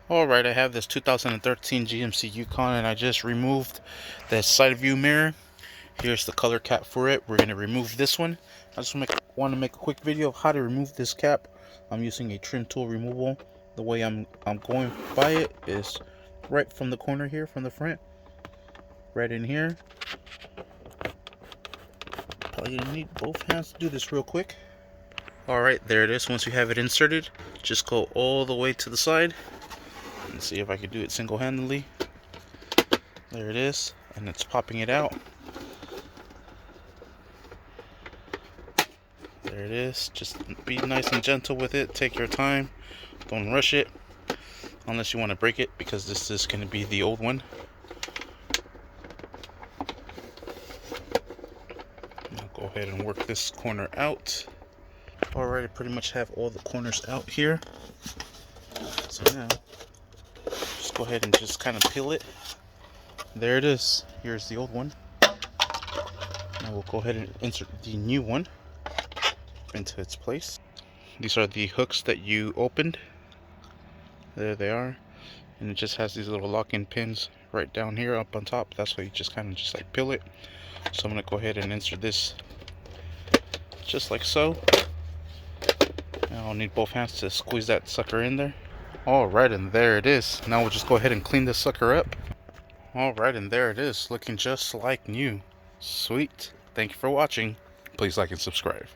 Alright, I have this 2013 GMC YUKON and I just removed the side view mirror. Here's the color cap for it. We're going to remove this one. I just want to make a quick video of how to remove this cap. I'm using a trim tool removal. The way I'm going by it is right from the corner here, from the front. Right in here. Probably going to need both hands to do this real quick. Alright, there it is. Once you have it inserted, just go all the way to the side. Let's see if I can do it single-handedly. There it is, and it's popping it out. There it is. Just be nice and gentle with it. Take your time. Don't rush it unless you want to break it, because this is going to be the old one. I'll go ahead and work this corner out. Alright, I pretty much have all the corners out here. So now, just go ahead and just kind of peel it. There it is. Here's the old one. Now we'll go ahead and insert the new one into its place. These are the hooks that you opened. There they are. And it just has these little lock-in pins right down here up on top. That's why you just kind of just like peel it. So I'm going to go ahead and insert this just like so. Now I'll need both hands to squeeze that sucker in there. Alright, and there it is. Now we'll just go ahead and clean this sucker up. Alright, and there it is, looking just like new. Sweet. Thank you for watching. Please like and subscribe.